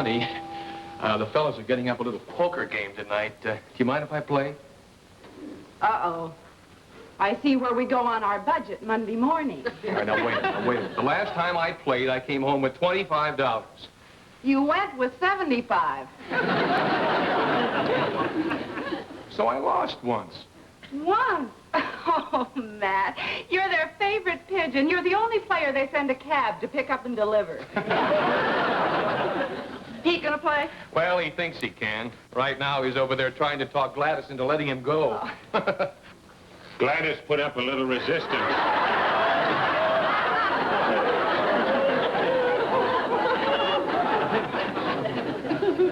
honey, the fellas are getting up a little poker game tonight. Do you mind if I play? Uh-oh. I see where we go on our budget Monday morning. All right, now, wait a minute. The last time I played, I came home with $25. You went with 75. So I lost once. Once? Oh, Matt, you're their favorite pigeon. You're the only player they send a cab to pick up and deliver. He gonna play? Well, he thinks he can. Right now, he's over there trying to talk Gladys into letting him go. Oh. Gladys put up a little resistance.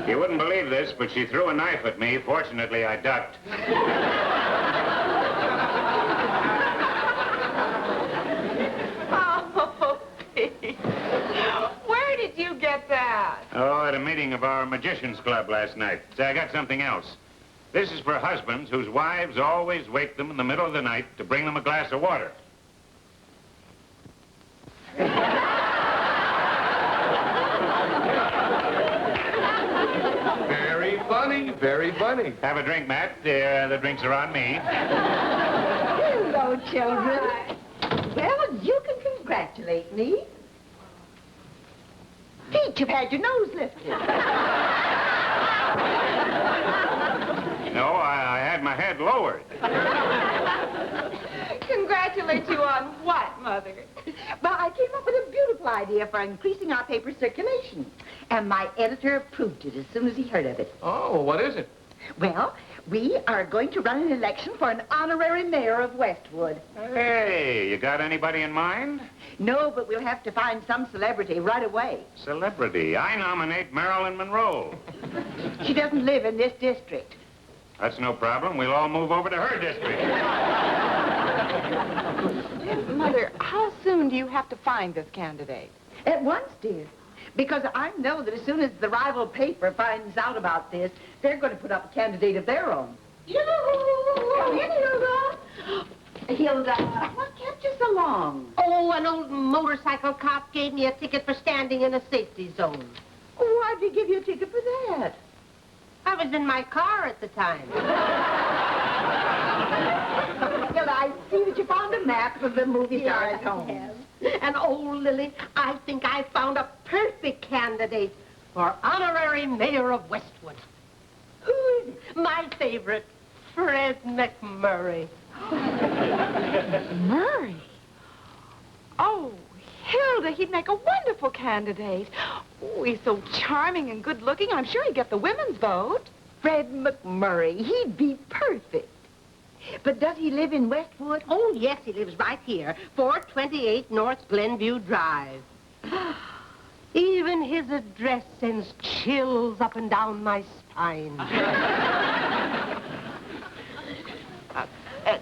You wouldn't believe this, but she threw a knife at me. Fortunately, I ducked. Oh, Pete. Where did you get that? Oh, at a meeting of our Magicians Club last night. Say, I got something else. This is for husbands whose wives always wake them in the middle of the night to bring them a glass of water. Very funny, very funny. Have a drink, Matt. The drinks are on me. Hello, children. Well, you can congratulate me. Pete, you've had your nose lifted. No, I had my head lowered. Congratulate you on what, Mother? Well, I came up with a beautiful idea for increasing our paper's circulation. And my editor approved it as soon as he heard of it. Oh, what is it? Well, we are going to run an election for an honorary mayor of Westwood. Hey, you got anybody in mind? No, but we'll have to find some celebrity right away. Celebrity. I nominate Marilyn Monroe. She doesn't live in this district. That's no problem. We'll all move over to her district. Mother, how soon do you have to find this candidate? At once, dear. Because I know that as soon as the rival paper finds out about this, they're going to put up a candidate of their own. Come in, Hilda. Hilda, what kept you so long? Oh, an old motorcycle cop gave me a ticket for standing in a safety zone. Why'd he give you a ticket for that? I was in my car at the time. Hilda, I see that you found a map of the movie star's home. And oh, Lily, I think I found a perfect candidate for honorary mayor of Westwood. Who is it? My favorite, Fred MacMurray. Murray? Oh, Hilda, he'd make a wonderful candidate. Oh, he's so charming and good-looking. I'm sure he'd get the women's vote. Fred MacMurray. He'd be perfect. But does he live in Westwood? Oh, yes, he lives right here, 428 North Glenview Drive. Even his address sends chills up and down my spine.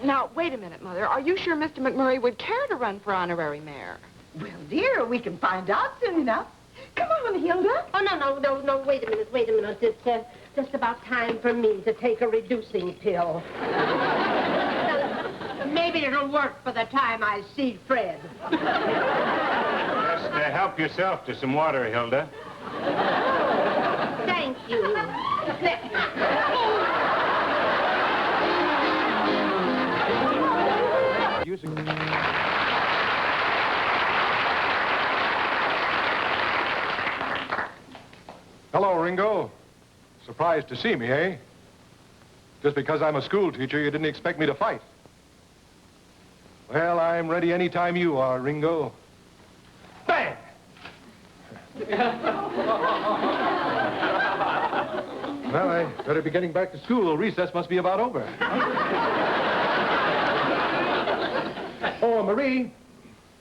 Now, wait a minute, Mother. Are you sure Mr. MacMurray would care to run for honorary mayor? Well, dear, we can find out soon enough. Come on, Hilda. Oh, no, wait a minute. It's just about time for me to take a reducing pill. Maybe it'll work by the time I see Fred. Just help yourself to some water, Hilda. Thank you. Hello, Ringo. Surprised to see me, eh? Just because I'm a school teacher, you didn't expect me to fight. Well, I'm ready anytime you are, Ringo. Bang! Well, I better be getting back to school. Recess must be about over. Oh, Marie.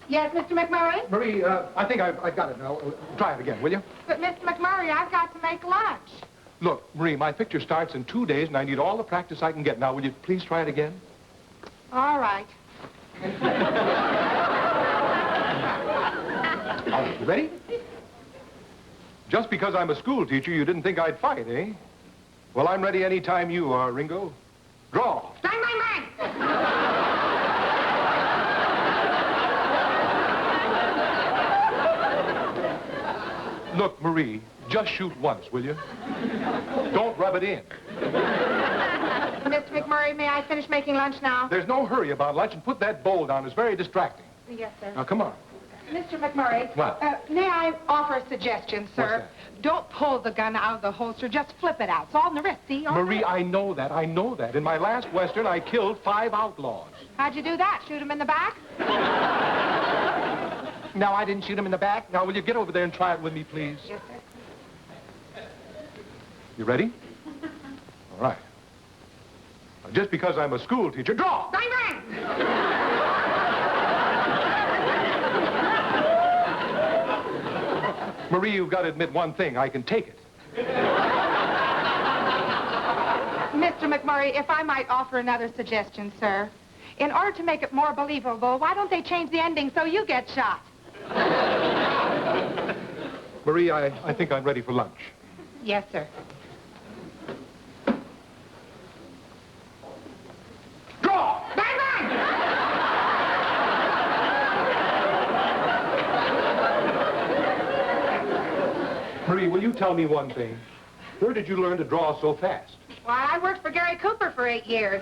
Yes, Mr. MacMurray? Marie, I think I've got it now. Try it again, will you? But, Mr. MacMurray, I've got to make lunch. Look, Marie, my picture starts in 2 days, and I need all the practice I can get. Now, will you please try it again? All right. All right, you ready? Just because I'm a school teacher, you didn't think I'd fight, eh? Well, I'm ready any time you are, Ringo. Draw. Bang, bang, bang! Look, Marie, just shoot once, will you? Don't rub it in. Mr. McMurray, may I finish making lunch now? There's no hurry about lunch, and put that bowl down. It's very distracting. Yes, sir. Now, come on. Mr. McMurray. What? May I offer a suggestion, sir? What's Don't pull the gun out of the holster. Just flip it out. It's all in the wrist, see? All Marie, right. I know that. I know that. In my last Western, I killed 5 outlaws. How'd you do that? Shoot him in the back? No, I didn't shoot him in the back. Now, will you get over there and try it with me, please? Yes, sir. You ready? All right. Now, just because I'm a school teacher, draw! Bang, bang! Marie, you've got to admit one thing. I can take it. Mr. McMurray, if I might offer another suggestion, sir. In order to make it more believable, why don't they change the ending so you get shot? Marie, I think I'm ready for lunch. Yes, sir. Draw! Bang, bang! Marie, will you tell me one thing? Where did you learn to draw so fast? Why, I worked for Gary Cooper for 8 years.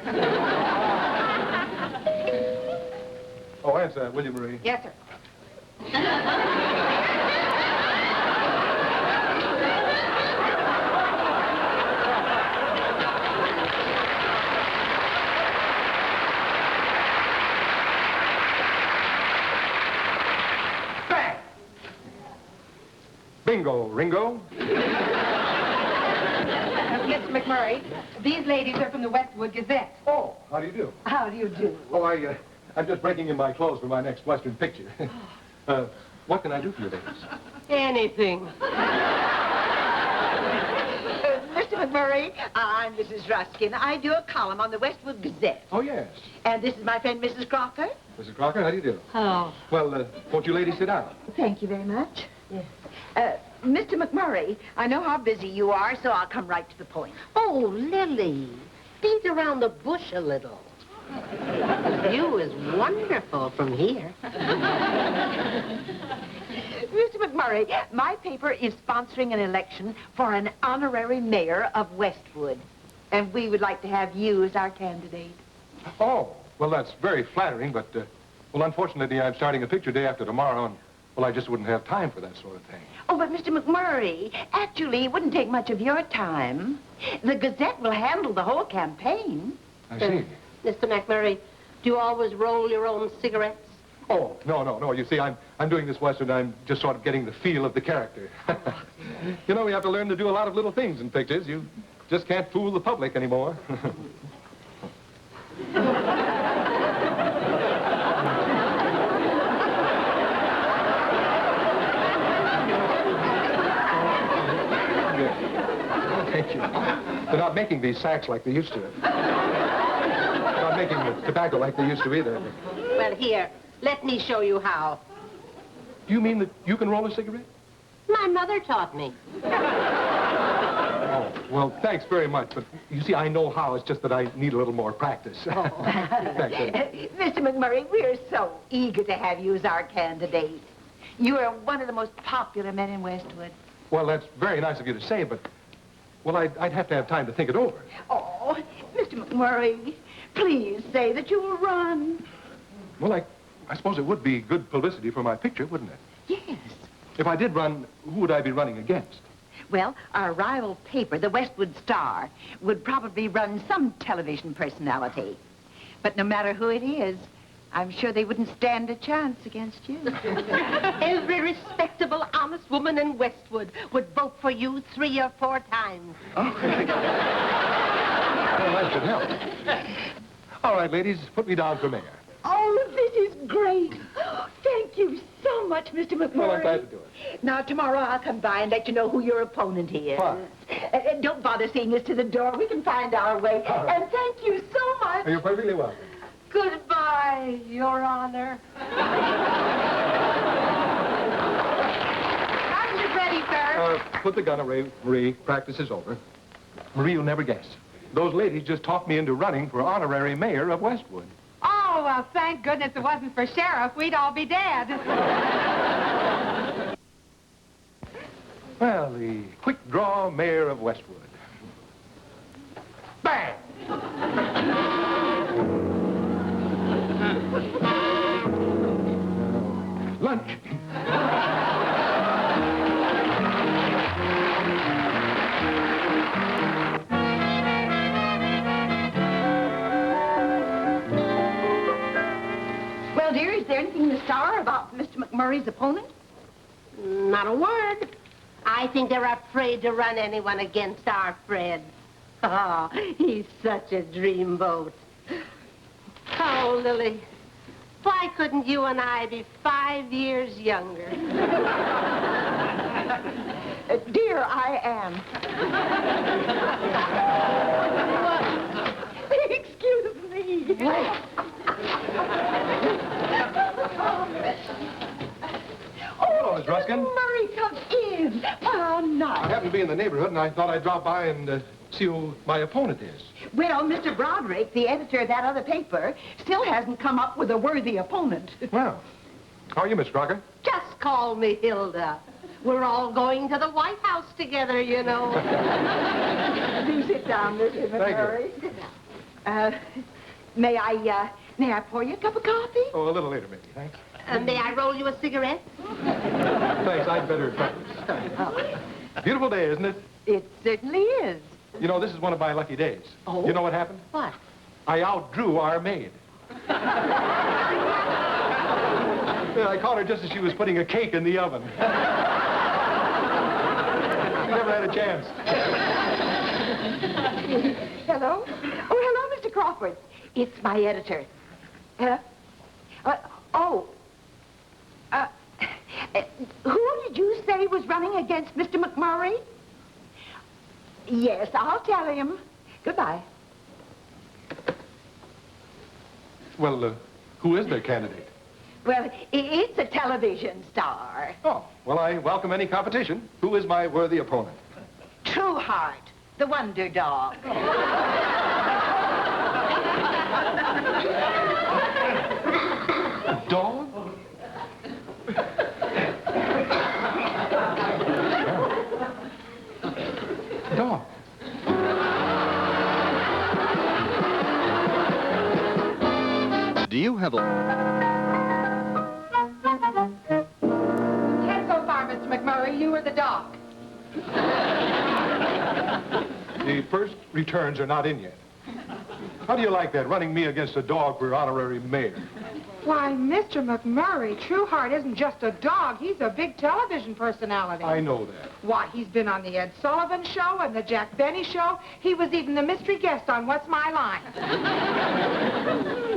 Oh, answer that, will you, Marie? Yes, sir. Bang! Bingo, Ringo. Mr. McMurray, these ladies are from the Westwood Gazette. Oh, how do you do? How do you do? Oh, I'm just breaking in my clothes for my next Western picture. What can I do for you, ladies? Anything. Mr. McMurray, I'm Mrs. Ruskin. I do a column on the Westwood Gazette. Oh, yes. And this is my friend, Mrs. Crocker. Mrs. Crocker, how do you do? Oh. Well, won't you ladies sit down? Thank you very much. Yes. Mr. McMurray, I know how busy you are, so I'll come right to the point. Oh, Lily, beat around the bush a little. The view is wonderful from here. Mr. McMurray, my paper is sponsoring an election for an honorary mayor of Westwood. And we would like to have you as our candidate. Oh, well, that's very flattering, but, well, unfortunately, I'm starting a picture day after tomorrow, and, well, I just wouldn't have time for that sort of thing. Oh, but Mr. McMurray, actually, it wouldn't take much of your time. The Gazette will handle the whole campaign. I see. Mr. MacMurray, do you always roll your own cigarettes? Oh, no. You see, I'm doing this Western. I'm just sort of getting the feel of the character. You know, we have to learn to do a lot of little things in pictures. You just can't fool the public anymore. Thank you. They're not making these sacks like they used to. They're not making the tobacco like they used to either. Well, here, let me show you how. Do you mean that you can roll a cigarette? My mother taught me. Oh, well, thanks very much. But you see, I know how. It's just that I need a little more practice. Thanks. Mr. McMurray, we're so eager to have you as our candidate. You are one of the most popular men in Westwood. Well, that's very nice of you to say, but, well, I'd have to have time to think it over. Oh, Mr. McMurray, please say that you will run. Well, I suppose it would be good publicity for my picture, wouldn't it? Yes. If I did run, who would I be running against? Well, our rival paper, the Westwood Star, would probably run some television personality. But no matter who it is, I'm sure they wouldn't stand a chance against you. Every respectable, honest woman in Westwood would vote for you 3 or 4 times. Well, that should help. All right, ladies, put me down for mayor. Oh, this is great. Thank you so much, Mr. McMurray. Well, I'm glad to do it. Now, tomorrow I'll come by and let you know who your opponent is. Fine. Don't bother seeing us to the door. We can find our way. All right. And thank you so much. You're perfectly welcome. Goodbye, Your Honor. Lunch is ready, sir. Put the gun away, Marie. Practice is over. Marie, you'll never guess. Those ladies just talked me into running for honorary mayor of Westwood. Oh, well, thank goodness it wasn't for sheriff. We'd all be dead. Well, the quick draw mayor of Westwood. Bang! Lunch. Well, dear, is there anything in the Star about Mr. MacMurray's opponent? Not a word. I think they're afraid to run anyone against our Fred. Oh, he's such a dreamboat. Oh, Lily, why couldn't you and I be 5 years younger? Dear, I am. Excuse me. Hello, Miss Ruskin. Murray, come in. Oh, I nice. happen to be in the neighborhood, and I thought I'd drop by and see who my opponent is. Well, Mr. Broderick, the editor of that other paper, still hasn't come up with a worthy opponent. Well, how are you, Miss Crocker? Just call me Hilda. We're all going to the White House together, you know. Do sit down, Mr. MacMurray. May I pour you a cup of coffee? Oh, a little later, maybe. Thanks. May I roll you a cigarette? Thanks, I'd better practice. Beautiful day, isn't it? It certainly is. You know, this is one of my lucky days. Oh? You know what happened? What? I outdrew our maid. Yeah, I caught her just as she was putting a cake in the oven. She never had a chance. Hello? Oh, hello, Mr. Crawford. It's my editor. Who did you say was running against Mr. MacMurray? Yes, I'll tell him. Goodbye. Well, who is their candidate? Well, it's a television star. Oh, well, I welcome any competition. Who is my worthy opponent? True Heart, the Wonder Dog. A dog? Dog. Do you have a... Can't go far, Mr. MacMurray. You were the dog. The first returns are not in yet. How do you like that, running me against a dog for honorary mayor? Why, Mr. MacMurray, Trueheart isn't just a dog. He's a big television personality. I know that. Why, he's been on the Ed Sullivan Show and the Jack Benny Show. He was even the mystery guest on What's My Line.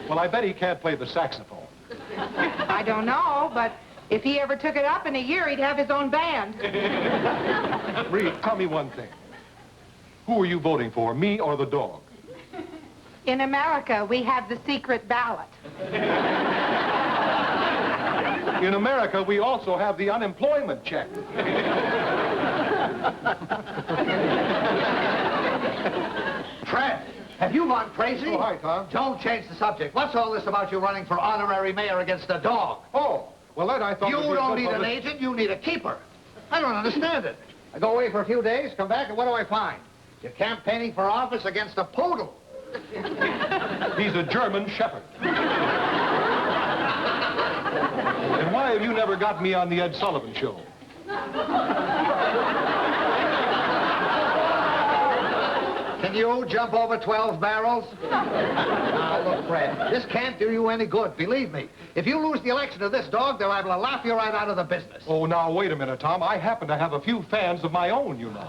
Well, I bet he can't play the saxophone. I don't know, but if he ever took it up in a year, he'd have his own band. Reed, tell me one thing. Who are you voting for, me or the dog? In America, we have the secret ballot. In America, we also have the unemployment check. Fred, have you gone crazy? Oh, hi, Tom. Don't change the subject. What's all this about you running for honorary mayor against a dog? Oh, well, that I thought You would be don't good need an publicity. agent, you need a keeper. I don't understand it. I go away for a few days, come back, and what do I find? You're campaigning for office against a poodle. He's a German shepherd. And why have you never got me on the Ed Sullivan Show? Can you jump over 12 barrels? Now, look, Fred, this can't do you any good, believe me. If you lose the election to this dog, they're liable to laugh you right out of the business. Oh, now, wait a minute, Tom. I happen to have a few fans of my own, you know.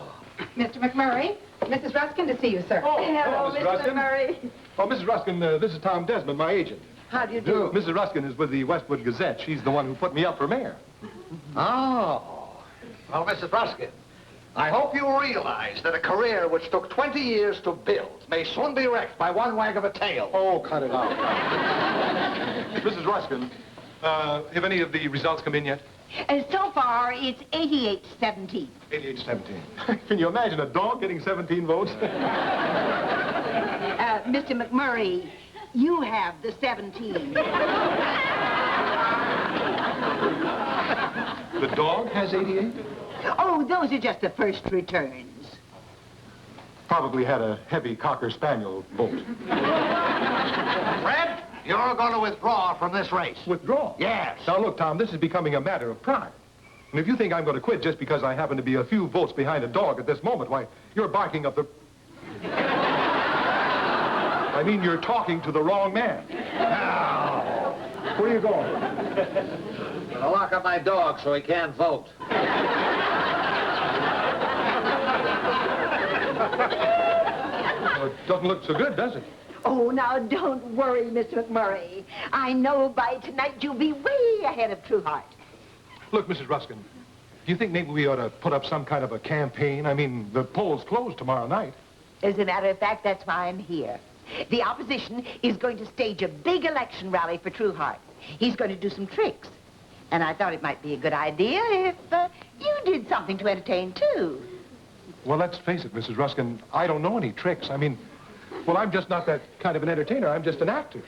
Mr. MacMurray, Mrs. Ruskin to see you, sir. Oh, Hello, Mrs. Mr. Ruskin. MacMurray. Oh, Mrs. Ruskin, this is Tom Desmond, my agent. How do you do? Mrs. Ruskin is with the Westwood Gazette. She's the one who put me up for mayor. Oh. Well, Mrs. Ruskin, I hope you realize that a career which took 20 years to build may soon be wrecked by one wag of a tail. Oh, cut it out. Mrs. Ruskin, have any of the results come in yet? So far, it's 88-17. 88-17. Can you imagine a dog getting 17 votes? Mr. MacMurray, you have the 17. The dog has 88? Oh, those are just the first returns. Probably had a heavy Cocker Spaniel bolt. Fred, you're going to withdraw from this race. Withdraw? Yes. Now, look, Tom, this is becoming a matter of pride. And if you think I'm going to quit just because I happen to be a few votes behind a dog at this moment, why, you're barking up the... I mean, you're talking to the wrong man. Now, Where are you going? I'm going to lock up my dog so he can't vote. Well, it doesn't look so good, does it? Oh, now, don't worry, Mr. McMurray. I know by tonight you'll be way ahead of Trueheart. Look, Mrs. Ruskin, do you think maybe we ought to put up some kind of a campaign? I mean, the polls close tomorrow night. As a matter of fact, that's why I'm here. The opposition is going to stage a big election rally for Trueheart. He's going to do some tricks. And I thought it might be a good idea if you did something to entertain, too. Well, let's face it, Mrs. Ruskin, I don't know any tricks. I mean, well, I'm just not that kind of an entertainer. I'm just an actor.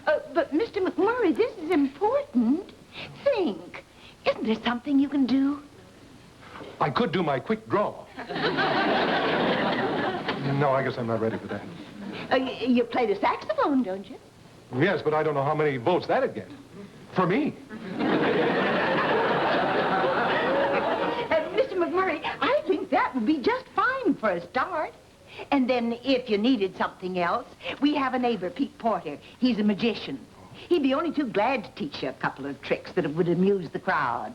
But, Mr. McMurray, this is important. Think. Isn't there something you can do? I could do my quick draw. No, I guess I'm not ready for that. You play the saxophone, don't you? Yes, but I don't know how many votes that'd get. For me. Mr. McMurray, I think that would be just fine for a start. And then if you needed something else, we have a neighbor, Pete Porter. He's a magician. He'd be only too glad to teach you a couple of tricks that would amuse the crowd.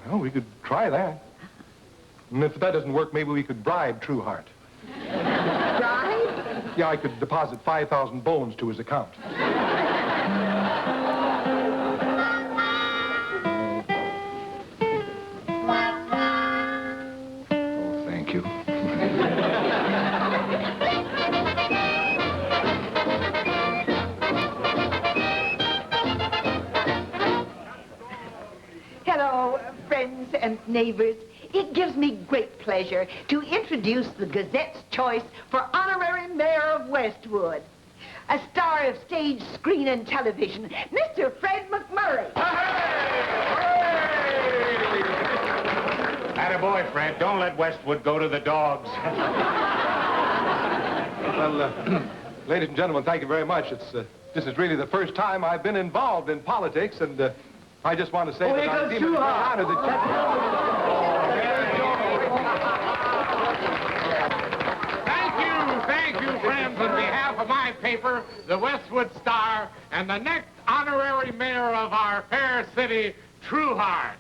Well, we could try that. And if that doesn't work, maybe we could bribe Trueheart. Right? Yeah, I could deposit 5,000 bones to his account. Oh, thank you. Hello, friends and neighbors. It gives me great pleasure to introduce the Gazette's choice for honorary mayor of Westwood. A star of stage, screen, and television, Mr. Fred MacMurray. Attaboy, Fred. Don't let Westwood go to the dogs. Well, ladies and gentlemen, thank you very much. This is really the first time I've been involved in politics, and I just want to say that I'm deeply honored that Thank you, friends, on behalf of my paper, the Westwood Star, and the next honorary mayor of our fair city, Trueheart.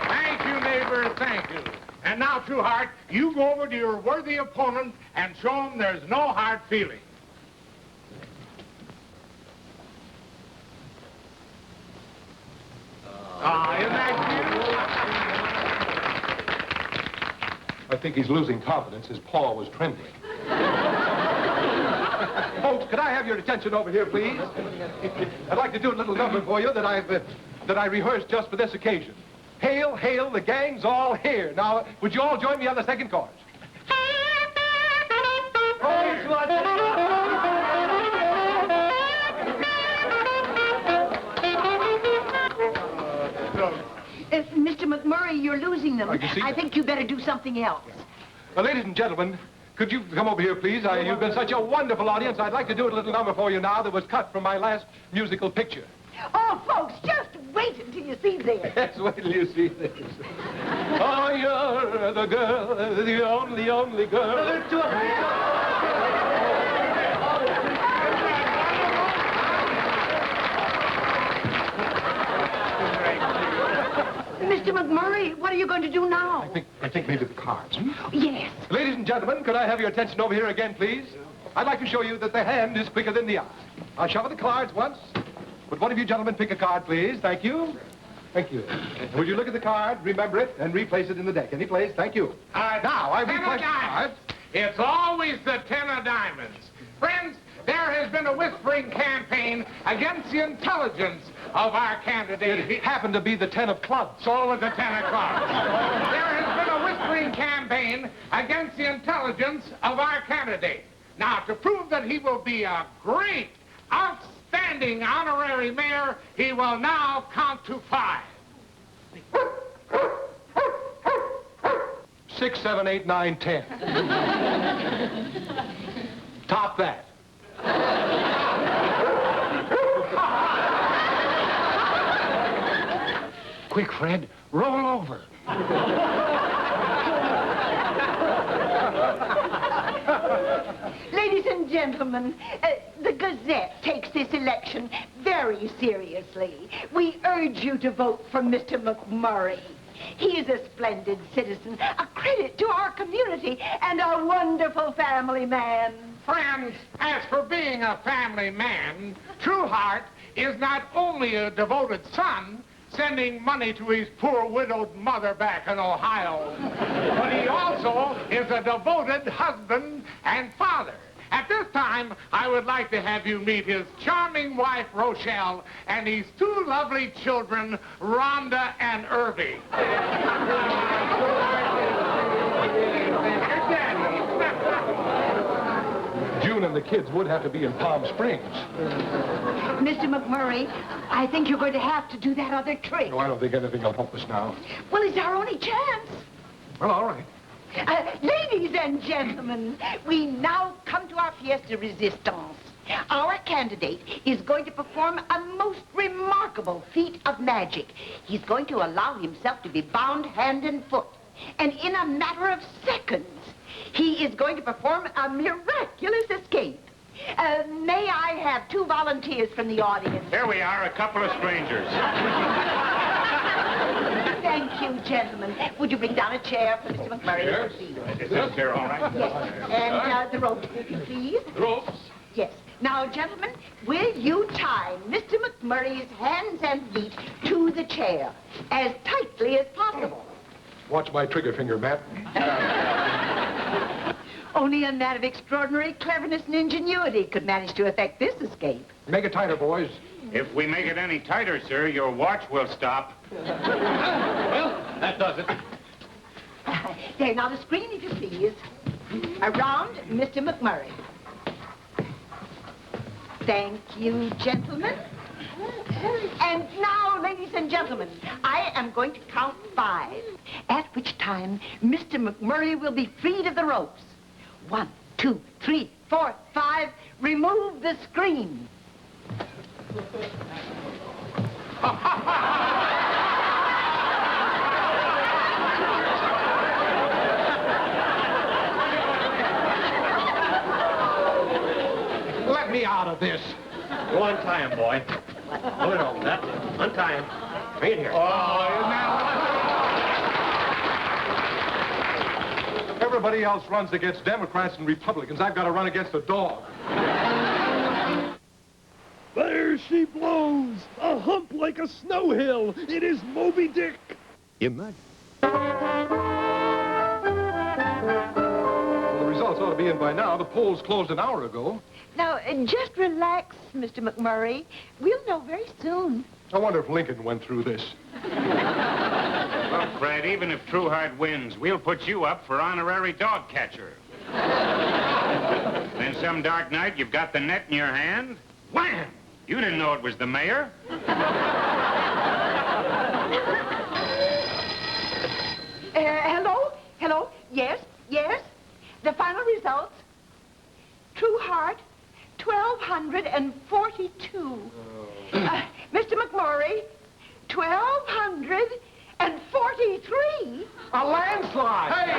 Thank you, neighbors, thank you. And now, Trueheart, you go over to your worthy opponent and show him there's no hard feelings. Isn't that I think he's losing confidence. His paw was trembling. Folks, could I have your attention over here, please? I'd like to do a little number for you that I rehearsed just for this occasion. Hail, hail, the gang's all here. Now, would you all join me on the second chorus? Mr. McMurray, you're losing them. I can see I that. think you better do something else. Ladies and gentlemen, could you come over here, please? You've been such a wonderful audience. I'd like to do a little number for you now that was cut from my last musical picture. Oh, folks, just wait until you see this. Yes, wait till you see this. Oh, you're the girl, the only girl. Mr. McMurray, what are you going to do now? I think maybe the cards. Yes. Ladies and gentlemen, could I have your attention over here again, please? I'd like to show you that the hand is quicker than the eye. I'll shuffle the cards once. Would one of you gentlemen pick a card, please? Thank you. Thank you. Would you look at the card, remember it, and replace it in the deck? Any place? Thank you. Now, I replace the cards. It's always the 10 of diamonds. Friends, there has been a whispering campaign against the intelligence of our candidate. It happened to be the 10 of clubs. So was the 10 of clubs. There has been a whispering campaign against the intelligence of our candidate. Now, to prove that he will be a great, outstanding honorary mayor, he will now count to 5. 6, 7, 8, 9, 10. Top that. Quick, Fred, roll over. Ladies and gentlemen, the Gazette takes this election very seriously. We urge you to vote for Mr. MacMurray. He is a splendid citizen, a credit to our community, and a wonderful family man. Friends, as for being a family man, Trueheart is not only a devoted son, sending money to his poor widowed mother back in Ohio, but he also is a devoted husband and father. At this time, I would like to have you meet his charming wife, Rochelle, and his two lovely children, Rhonda and Irving. June and the kids would have to be in Palm Springs. Mr. MacMurray, I think you're going to have to do that other trick. No, I don't think anything will help us now. Well, it's our only chance. Well, all right. Ladies and gentlemen, we now come to our pièce de résistance. Our candidate is going to perform a most remarkable feat of magic. He's going to allow himself to be bound hand and foot. And in a matter of seconds, he is going to perform a miraculous escape. May I have 2 volunteers from the audience? Here we are, a couple of strangers. Thank you, gentlemen. Would you bring down a chair for Mr. MacMurray, please? Is this chair all right? Yes. And the rope, if you please. Ropes? Yes. Now, gentlemen, will you tie Mr. MacMurray's hands and feet to the chair as tightly as possible? Watch my trigger finger, Matt. Only a man of extraordinary cleverness and ingenuity could manage to effect this escape. Make it tighter, boys. If we make it any tighter, sir, your watch will stop. Well, that does it. There, now the screen, if you please. Around Mr. MacMurray. Thank you, gentlemen. And now, ladies and gentlemen, I am going to count 5, at which time Mr. MacMurray will be freed of the ropes. 1, 2, 3, 4, 5. Remove the screen. Let me out of this. Go untie him, boy. Pull it over. That's it. Untie him. Bring it here. Oh, isn't that... Everybody else runs against Democrats and Republicans. I've got to run against a dog. There she blows! A hump like a snow hill! It is Moby Dick! Well, the results ought to be in by now. The polls closed an hour ago. Now, just relax, Mr. MacMurray. We'll know very soon. I wonder if Lincoln went through this. Well, Fred, even if Trueheart wins, we'll put you up for honorary dog catcher. Then some dark night, you've got the net in your hand. Wham! You didn't know it was the mayor. Hello? Hello? Yes? Yes? The final results? Trueheart, 1,242. Mr. MacMurray, 1,243. A landslide! Hey!